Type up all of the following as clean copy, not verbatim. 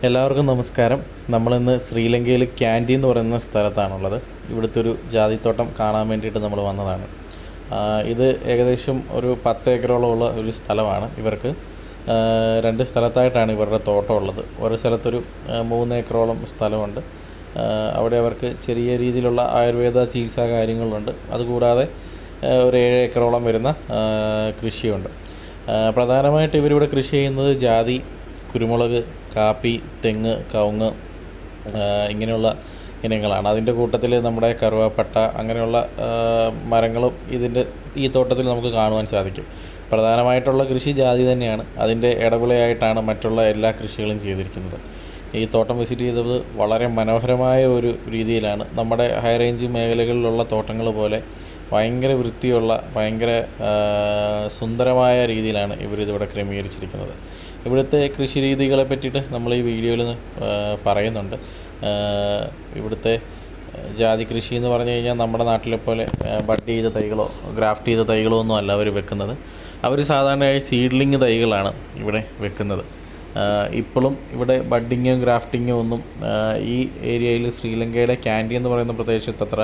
എല്ലാവർക്കും നമസ്കാരം. നമ്മളിന്ന് ശ്രീലങ്കയിൽ ക്യാൻഡി എന്ന് പറയുന്ന സ്ഥലത്താണുള്ളത്. ഇവിടുത്തെ ഒരു ജാതിത്തോട്ടം കാണാൻ വേണ്ടിയിട്ട് നമ്മൾ വന്നതാണ്. ഇത് ഏകദേശം ഒരു 10 ഏക്കറോളമുള്ള ഒരു സ്ഥലമാണ്. ഇവർക്ക് 2 സ്ഥലത്തായിട്ടാണ് ഇവരുടെ തോട്ടം ഉള്ളത്. ഒരു സ്ഥലത്തൊരു 3 ഏക്കറോളം സ്ഥലമുണ്ട്. അവിടെ അവർക്ക് ചെറിയ രീതിയിലുള്ള ആയുർവേദ ചികിത്സാ കാര്യങ്ങളുണ്ട്. അതുകൂടാതെ ഒരു 7 ഏക്കറോളം വരുന്ന കൃഷിയുണ്ട്. പ്രധാനമായിട്ട് ഇവരിവിടെ കൃഷി ചെയ്യുന്നത് ജാതി, കുരുമുളക്, കാപ്പി, തെങ്ങ്, കവുങ്ങ് ഇങ്ങനെയുള്ള ഇനങ്ങളാണ്. അതിൻ്റെ കൂട്ടത്തിൽ നമ്മുടെ കറുവാപ്പട്ട അങ്ങനെയുള്ള മരങ്ങളും ഈ തോട്ടത്തിൽ നമുക്ക് കാണുവാൻ സാധിക്കും. പ്രധാനമായിട്ടുള്ള കൃഷി ജാതി തന്നെയാണ്. അതിൻ്റെ ഇടവിളയായിട്ടാണ് മറ്റുള്ള എല്ലാ കൃഷികളും ചെയ്തിരിക്കുന്നത്. ഈ തോട്ടം വിസിറ്റ് ചെയ്തത് വളരെ മനോഹരമായ ഒരു രീതിയിലാണ്. നമ്മുടെ ഹൈ റേഞ്ച് മേഖലകളിലുള്ള തോട്ടങ്ങൾ പോലെ ഭയങ്കര വൃത്തിയുള്ള ഭയങ്കര സുന്ദരമായ രീതിയിലാണ് ഇവരിതിവിടെ ക്രമീകരിച്ചിരിക്കുന്നത്. ഇവിടുത്തെ കൃഷി രീതികളെ പറ്റിയിട്ട് നമ്മൾ ഈ വീഡിയോയിൽ പറയുന്നുണ്ട്. ഇവിടുത്തെ ജാതി കൃഷി എന്ന് പറഞ്ഞു കഴിഞ്ഞാൽ നമ്മുടെ നാട്ടിലെ പോലെ ബഡ് ചെയ്ത തൈകളോ ഗ്രാഫ്റ്റ് ചെയ്ത തൈകളോ ഒന്നും അല്ല അവർ വെക്കുന്നത്. അവർ സാധാരണയായി സീഡ്ലിങ് തൈകളാണ് ഇവിടെ വെക്കുന്നത്. ഇപ്പോഴും ഇവിടെ ബഡ്ഡിങ്ങും ഗ്രാഫ്റ്റിങ്ങും ഒന്നും ഈ ഏരിയയിൽ ശ്രീലങ്കയുടെ ക്യാൻഡി എന്ന് പറയുന്ന പ്രദേശത്ത് അത്ര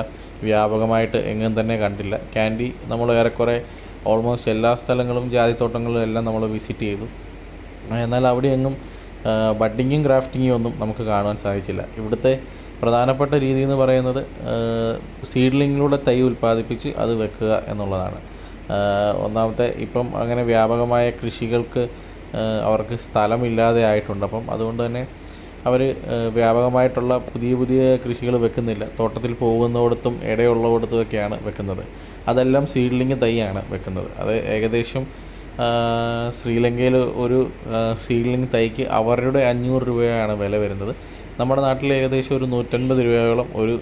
വ്യാപകമായിട്ട് എങ്ങും തന്നെ കണ്ടില്ല. ക്യാൻഡി നമ്മൾ ഏറെക്കുറെ ഓൾമോസ്റ്റ് എല്ലാ സ്ഥലങ്ങളും ജാതിത്തോട്ടങ്ങളും എല്ലാം നമ്മൾ വിസിറ്റ് ചെയ്തു. എന്നാൽ അവിടെ എങ്ങും ബഡ്ഡിങ്ങും ഗ്രാഫ്റ്റിങ്ങും ഒന്നും നമുക്ക് കാണുവാൻ സാധിച്ചില്ല. ഇവിടുത്തെ പ്രധാനപ്പെട്ട രീതി എന്ന് പറയുന്നത് സീഡ്ലിങ്ങിലൂടെ തൈ ഉൽപ്പാദിപ്പിച്ച് അത് വെക്കുക എന്നുള്ളതാണ്. ഒന്നാമത്തെ ഇപ്പം അങ്ങനെ വ്യാപകമായ കൃഷികൾക്ക് അവർക്ക് സ്ഥലമില്ലാതെ ആയിട്ടുണ്ട്. അപ്പം അതുകൊണ്ട് തന്നെ അവർ വ്യാപകമായിട്ടുള്ള പുതിയ കൃഷികൾ വെക്കുന്നില്ല. തോട്ടത്തിൽ പോകുന്നിടത്തും ഇടയുള്ളിടത്തുമൊക്കെയാണ് വെക്കുന്നത്. അതെല്ലാം സീഡ്ലിങ് തൈയാണ് വെക്കുന്നത്. അത് ഏകദേശം ശ്രീലങ്കയിൽ ഒരു സീഡ്ലിങ് തൈക്ക് അവരുടെ 500 രൂപയാണ് വില വരുന്നത്. നമ്മുടെ നാട്ടിൽ ഏകദേശം ഒരു 150 രൂപയോളം ഒരു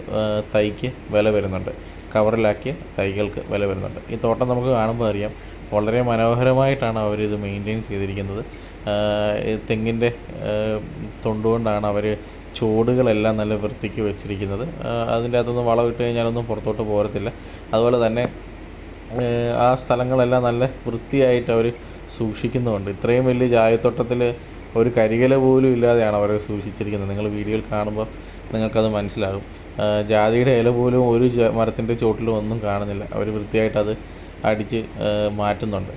തൈക്ക് വില വരുന്നുണ്ട്. കവറിലാക്കിയ തൈകൾക്ക് വില വരുന്നുണ്ട്. ഈ തോട്ടം നമുക്ക് കാണുമ്പോൾ അറിയാം, വളരെ മനോഹരമായിട്ടാണ് അവരിത് മെയിൻറ്റെയിൻ ചെയ്തിരിക്കുന്നത്. തെങ്ങിൻ്റെ തൊണ്ടുകൊണ്ടാണ് അവർ ചോടുകളെല്ലാം നല്ല വൃത്തിക്ക് വെച്ചിരിക്കുന്നത്. അതിൻ്റെ അകത്തൊന്നും വളമിട്ട് കഴിഞ്ഞാലൊന്നും പുറത്തോട്ട് പോരത്തില്ല. അതുപോലെ തന്നെ ആ സ്ഥലങ്ങളെല്ലാം നല്ല വൃത്തിയായിട്ട് അവർ സൂക്ഷിക്കുന്നുമുണ്ട്. ഇത്രയും വലിയ ജാതിത്തോട്ടത്തിൽ ഒരു കരികില പോലും ഇല്ലാതെയാണ് അവർ സൂക്ഷിച്ചിരിക്കുന്നത്. നിങ്ങൾ വീഡിയോയിൽ കാണുമ്പോൾ നിങ്ങൾക്കത് മനസ്സിലാകും. ജാതിയുടെ ഇല പോലും ഒരു മരത്തിൻ്റെ ചോട്ടിലും ഒന്നും കാണുന്നില്ല. അവർ വൃത്തിയായിട്ട് അത് അടിച്ച് മാറ്റുന്നുണ്ട്.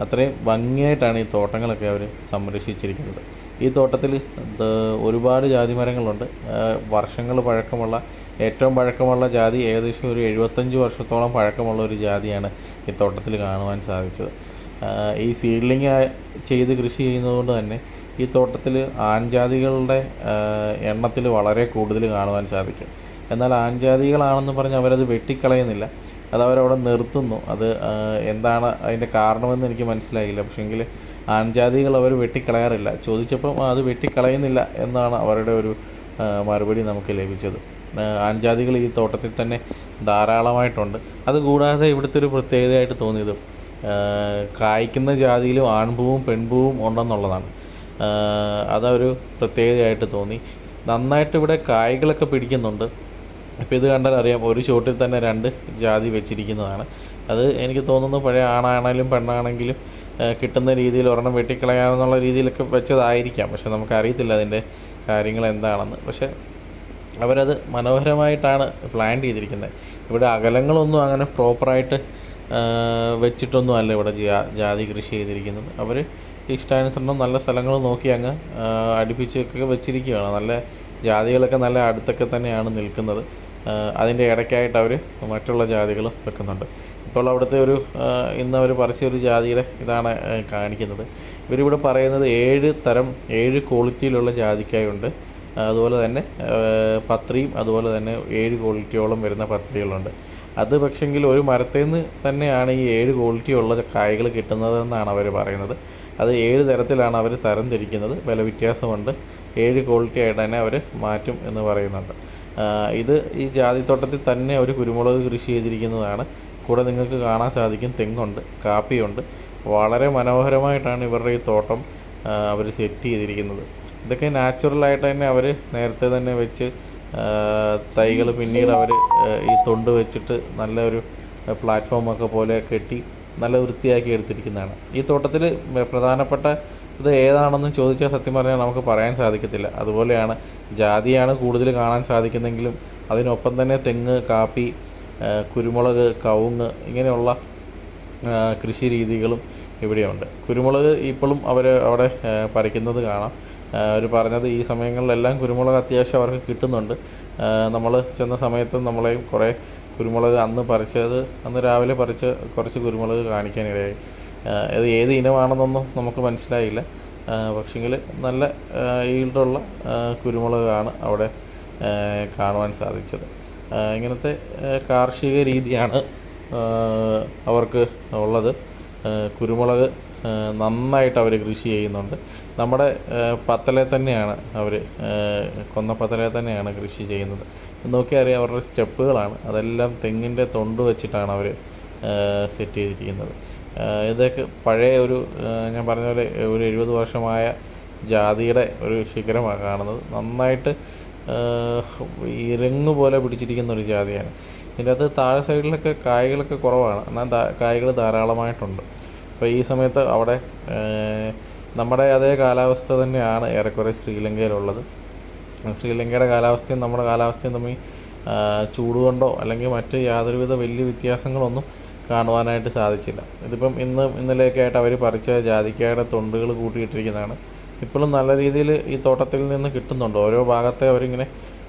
അത്രയും ഭംഗിയായിട്ടാണ് ഈ തോട്ടങ്ങളൊക്കെ അവർ സംരക്ഷിച്ചിരിക്കുന്നത്. ഈ തോട്ടത്തിൽ ഒരുപാട് ജാതി മരങ്ങളുണ്ട്. വർഷങ്ങൾ പഴക്കമുള്ള ഏറ്റവും പഴക്കമുള്ള ജാതി ഏകദേശം ഒരു 75 വർഷത്തോളം പഴക്കമുള്ള ഒരു ജാതിയാണ് ഈ തോട്ടത്തിൽ കാണുവാൻ സാധിച്ചത്. ഈ സീഡ്ലിങ് ചെയ്ത് കൃഷി ചെയ്യുന്നതുകൊണ്ട് തന്നെ ഈ തോട്ടത്തിൽ ആൺജാതികളുടെ എണ്ണത്തിൽ വളരെ കൂടുതൽ കാണുവാൻ സാധിക്കും. എന്നാൽ ആൺജാതികളാണെന്ന് പറഞ്ഞ് അവരത് വെട്ടിക്കളയുന്നില്ല, അത് അവരവിടെ നിർത്തുന്നു. അത് എന്താണ് അതിൻ്റെ കാരണമെന്ന് എനിക്ക് മനസ്സിലായില്ല. പക്ഷേങ്കിൽ ആൺജാതികൾ അവർ വെട്ടിക്കളയാറില്ല. ചോദിച്ചപ്പം അത് വെട്ടിക്കളയുന്നില്ല എന്നാണ് അവരുടെ ഒരു മറുപടി നമുക്ക് ലഭിച്ചത്. ആൺജാതികൾ ഈ തോട്ടത്തിൽ തന്നെ ധാരാളമായിട്ടുണ്ട്. അതുകൂടാതെ ഇവിടുത്തെ ഒരു പ്രത്യേകതയായിട്ട് തോന്നിയത് കായ്ക്കുന്ന ജാതിയിലും ആൺപൂവും പെൺപൂവും ഉണ്ടെന്നുള്ളതാണ്. അതൊരു പ്രത്യേകതയായിട്ട് തോന്നി. നന്നായിട്ട് ഇവിടെ കായ്കളൊക്കെ പിടിക്കുന്നുണ്ട്. ഇപ്പോൾ ഇത് കണ്ടാൽ അറിയാം, ഒരു ചോട്ടിൽ തന്നെ 2 ജാതി വെച്ചിരിക്കുന്നതാണ്. അത് എനിക്ക് തോന്നുന്നു പഴയ ആണാണെങ്കിലും പെണ്ണാണെങ്കിലും കിട്ടുന്ന രീതിയിൽ ഒരെണ്ണം വെട്ടിക്കളയാമെന്നുള്ള രീതിയിലൊക്കെ വെച്ചതായിരിക്കാം. പക്ഷെ നമുക്കറിയത്തില്ല അതിൻ്റെ കാര്യങ്ങൾ എന്താണെന്ന്. പക്ഷേ അവരത് മനോഹരമായിട്ടാണ് പ്ലാൻ ചെയ്തിരിക്കുന്നത്. ഇവിടെ അകലങ്ങളൊന്നും അങ്ങനെ പ്രോപ്പറായിട്ട് വെച്ചിട്ടൊന്നും അല്ല ഇവിടെ ജാതി കൃഷി ചെയ്തിരിക്കുന്നത്. അവർ ഇഷ്ടാനുസരണം നല്ല സ്ഥലങ്ങൾ നോക്കി അങ്ങ് അടുപ്പിച്ചൊക്കെ വെച്ചിരിക്കുകയാണ്. നല്ല ജാതികളൊക്കെ നല്ല അടുത്തൊക്കെ തന്നെയാണ് നിൽക്കുന്നത്. അതിൻ്റെ ഇടയ്ക്കായിട്ട് അവർ മറ്റുള്ള ജാതികളും വെക്കുന്നുണ്ട്. ഇപ്പോൾ അവിടുത്തെ ഇന്ന് അവർ പറിച്ച ഒരു ജാതിയുടെ ഇതാണ് കാണിക്കുന്നത്. ഇവരിവിടെ പറയുന്നത് 7 ക്വാളിറ്റിയിലുള്ള ജാതിക്കായുണ്ട്. അതുപോലെ തന്നെ പത്രിയും അതുപോലെ തന്നെ 7 ക്വാളിറ്റിയോളം വരുന്ന പത്രികളുണ്ട്. അത് പക്ഷെങ്കിൽ ഒരു മരത്തിൽ നിന്ന് തന്നെയാണ് ഈ 7 ക്വാളിറ്റിയുള്ള കായ്കൾ കിട്ടുന്നതെന്നാണ് അവർ പറയുന്നത്. അത് 7 തരത്തിലാണ് അവർ തരം തിരിക്കുന്നത്. വില വ്യത്യാസമുണ്ട്. 7 ക്വാളിറ്റി ആയിട്ട് തന്നെ അവർ മാറ്റും എന്ന് പറയുന്നുണ്ട്. ഇത് ഈ ജാതിത്തോട്ടത്തിൽ തന്നെ ഒരു കുരുമുളക് കൃഷി ചെയ്തിരിക്കുന്നതാണ്. കൂടെ നിങ്ങൾക്ക് കാണാൻ സാധിക്കും തെങ്ങുണ്ട്, കാപ്പിയുണ്ട്. വളരെ മനോഹരമായിട്ടാണ് ഇവരുടെ ഈ തോട്ടം അവർ സെറ്റ് ചെയ്തിരിക്കുന്നത്. ഇതൊക്കെ നാച്ചുറലായിട്ട് തന്നെ അവർ നേരത്തെ തന്നെ വെച്ച് തൈകൾ പിന്നീട് അവർ ഈ തൊണ്ട് വെച്ചിട്ട് നല്ലൊരു പ്ലാറ്റ്ഫോമൊക്കെ പോലെ കെട്ടി നല്ല വൃത്തിയാക്കി എടുത്തിരിക്കുന്നതാണ്. ഈ തോട്ടത്തിൽ പ്രധാനപ്പെട്ട ഇത് ഏതാണെന്ന് ചോദിച്ചാൽ സത്യം പറഞ്ഞാൽ നമുക്ക് പറയാൻ സാധിക്കത്തില്ല. അതുപോലെയാണ് ജാതിയാണ് കൂടുതൽ കാണാൻ സാധിക്കുന്നെങ്കിലും അതിനൊപ്പം തന്നെ തെങ്ങ്, കാപ്പി, കുരുമുളക്, കവുങ്ങ് ഇങ്ങനെയുള്ള കൃഷി രീതികളും ഇവിടെയുണ്ട്. കുരുമുളക് ഇപ്പോഴും അവർ അവിടെ പറിക്കുന്നത് കാണാം. അവർ പറഞ്ഞത് ഈ സമയങ്ങളിലെല്ലാം കുരുമുളക് അത്യാവശ്യം അവർക്ക് കിട്ടുന്നുണ്ട്. നമ്മൾ ചെന്ന സമയത്തും നമ്മളെയും കുറേ കുരുമുളക് അന്ന് രാവിലെ പറിച്ച് കുറച്ച് കുരുമുളക് കാണിക്കാനിടയായി. അത് ഏത് ഇനമാണെന്നൊന്നും നമുക്ക് മനസ്സിലായില്ല. പക്ഷെങ്കിൽ നല്ല ഈൽഡുള്ള കുരുമുളകാണ് അവിടെ കാണുവാൻ സാധിച്ചത്. ഇങ്ങനത്തെ കാർഷിക രീതിയാണ് അവർക്ക് ഉള്ളത്. കുരുമുളക് നന്നായിട്ട് അവർ കൃഷി ചെയ്യുന്നുണ്ട്. നമ്മുടെ പത്തലയിൽ തന്നെയാണ് അവർ കൊന്നപ്പത്തലയിൽ തന്നെയാണ് കൃഷി ചെയ്യുന്നത്. നോക്കിയാൽ അറിയാം അവരുടെ സ്റ്റെപ്പുകളാണ്. അതെല്ലാം തെങ്ങിൻ്റെ തൊണ്ട് വെച്ചിട്ടാണ് അവർ സെറ്റ് ചെയ്തിരിക്കുന്നത്. ഇതൊക്കെ പഴയ ഞാൻ പറഞ്ഞ പോലെ ഒരു 70 വർഷമായ ജാതിയുടെ ഒരു ശിഖരമാണ് കാണുന്നത്. നന്നായിട്ട് ഇരങ്ങ് പോലെ പിടിച്ചിരിക്കുന്ന ഒരു ജാതിയാണ്. ഇതിൻ്റെ അകത്ത് താഴെ സൈഡിലൊക്കെ കായ്കളൊക്കെ കുറവാണ്, എന്നാൽ കായ്കൾ ധാരാളമായിട്ടുണ്ട്. അപ്പോൾ ഈ സമയത്ത് അവിടെ നമ്മുടെ അതേ കാലാവസ്ഥ തന്നെയാണ് ഏറെക്കുറെ ശ്രീലങ്കയിലുള്ളത്. ശ്രീലങ്കയുടെ കാലാവസ്ഥയും നമ്മുടെ കാലാവസ്ഥയും തമ്മിൽ ചൂട് കൊണ്ടോ അല്ലെങ്കിൽ മറ്റ് യാതൊരുവിധ വലിയ വ്യത്യാസങ്ങളൊന്നും കാണുവാനായിട്ട് സാധിച്ചില്ല. ഇതിപ്പം ഇന്നലെയൊക്കെ ആയിട്ട് അവർ പറിച്ച ജാതിക്കായുടെ തൊണ്ടുകൾ കൂട്ടിയിട്ടിരിക്കുന്നതാണ്. ഇപ്പോഴും നല്ല രീതിയിൽ ഈ തോട്ടത്തിൽ നിന്ന് കിട്ടുന്നുണ്ട്. ഓരോ ഭാഗത്തെ അവരിങ്ങനെ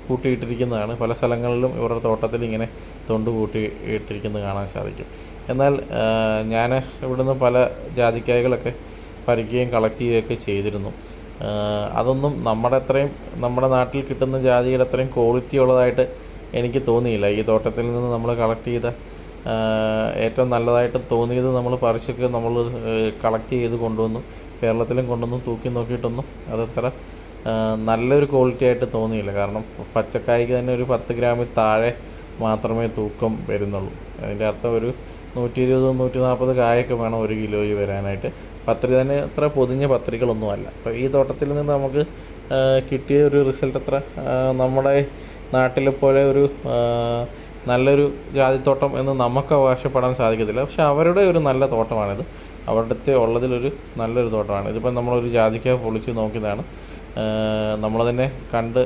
കൂട്ടിയിട്ടിരിക്കുന്നതാണ്. പല സ്ഥലങ്ങളിലും ഇവരുടെ തോട്ടത്തിൽ ഇങ്ങനെ തൊണ്ട് കൂട്ടിയിട്ടിരിക്കുന്നത് കാണാൻ സാധിക്കും. എന്നാൽ ഞാൻ ഇവിടുന്ന് പല ജാതിക്കായകളൊക്കെ പറിക്കുകയും കളക്ട് ചെയ്യുകയൊക്കെ ചെയ്തിരുന്നു. അതൊന്നും നമ്മുടെ നാട്ടിൽ കിട്ടുന്ന ജാതിയുടെ അത്രയും ക്വാളിറ്റി ഉള്ളതായിട്ട് എനിക്ക് തോന്നിയില്ല. ഈ തോട്ടത്തിൽ നിന്ന് നമ്മൾ കളക്ട് ചെയ്ത ഏറ്റവും നല്ലതായിട്ട് തോന്നിയത് നമ്മൾ പറിച്ചൊക്കെ നമ്മൾ കളക്ട് ചെയ്ത് കൊണ്ടുവന്നു കേരളത്തിലും കൊണ്ടുവന്ന് തൂക്കി നോക്കിയിട്ടൊന്നും അതത്ര നല്ലൊരു ക്വാളിറ്റി ആയിട്ട് തോന്നിയില്ല. കാരണം പച്ചക്കായ്ക്ക് തന്നെ ഒരു 10 ഗ്രാമിൽ താഴെ മാത്രമേ തൂക്കം വരുന്നുള്ളൂ. അതിൻ്റെ അർത്ഥം ഒരു 120-140 കായൊക്കെ വേണം 1 കിലോയിൽ വരാനായിട്ട്. പത്രി തന്നെ അത്ര പൊതിഞ്ഞ പത്രികളൊന്നുമല്ല. അപ്പോൾ ഈ തോട്ടത്തിൽ നിന്ന് നമുക്ക് കിട്ടിയ ഒരു റിസൾട്ട് അത്ര നമ്മുടെ നാട്ടിലെ പോലെ ഒരു നല്ലൊരു ജാതിത്തോട്ടം എന്ന് നമുക്ക് അവകാശപ്പെടാൻ സാധിക്കത്തില്ല. പക്ഷെ അവരുടെ ഒരു നല്ല തോട്ടമാണിത്. അവിടുത്തെ ഉള്ളതിലൊരു നല്ലൊരു തോട്ടമാണ്. ഇതിപ്പം നമ്മളൊരു ജാതിക്ക പൊളിച്ച് നോക്കിയതാണ്. നമ്മൾ തന്നെ കണ്ട്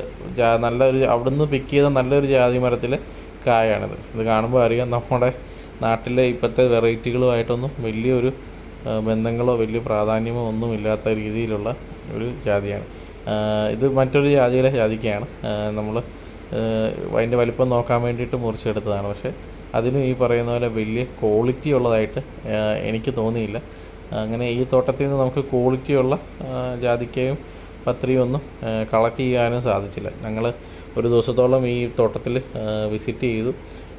നല്ലൊരു അവിടുന്ന് പിക്ക് ചെയ്ത നല്ലൊരു ജാതി മരത്തിലെ കായാണിത്. ഇത് കാണുമ്പോൾ അറിയാം നമ്മുടെ നാട്ടിലെ ഇപ്പോഴത്തെ വെറൈറ്റികളുമായിട്ടൊന്നും വലിയൊരു ബന്ധങ്ങളോ വലിയ പ്രാധാന്യമോ ഒന്നും ഇല്ലാത്ത രീതിയിലുള്ള ഒരു ജാതിയാണ്. ഇത് മറ്റൊരു ജാതിയിലെ ജാതിക്കയാണ്. നമ്മൾ അതിൻ്റെ വലിപ്പം നോക്കാൻ വേണ്ടിയിട്ട് മുറിച്ചെടുത്തതാണ്. പക്ഷേ അതിനും ഈ പറയുന്ന പോലെ വലിയ ക്വാളിറ്റി ഉള്ളതായിട്ട് എനിക്ക് തോന്നിയില്ല. അങ്ങനെ ഈ തോട്ടത്തിൽ നിന്ന് നമുക്ക് ക്വാളിറ്റിയുള്ള ജാതിക്കയും പത്രിയും ഒന്നും കളക്ട് ചെയ്യാനും സാധിച്ചില്ല. ഞങ്ങൾ ഒരു ദിവസത്തോളം ഈ തോട്ടത്തിൽ വിസിറ്റ് ചെയ്തു.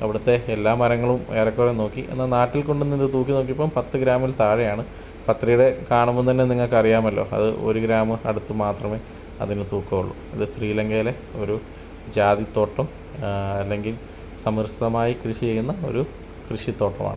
അവിടുത്തെ എല്ലാ മരങ്ങളും ഏറെക്കുറെ നോക്കി. എന്നാൽ നാട്ടിൽ കൊണ്ടുവന്ന് തൂക്കി നോക്കിയപ്പം 10 ഗ്രാമിൽ താഴെയാണ്. പത്രിയുടെ കാണുമ്പോൾ തന്നെ നിങ്ങൾക്ക് അറിയാമല്ലോ, അത് 1 ഗ്രാം അടുത്ത് മാത്രമേ അതിന് തൂക്കമുള്ളൂ. ഇത് ശ്രീലങ്കയിലെ ഒരു ജാതിത്തോട്ടം അല്ലെങ്കിൽ സമൃദ്ധമായി കൃഷി ചെയ്യുന്ന ഒരു കൃഷിത്തോട്ടമാണ്.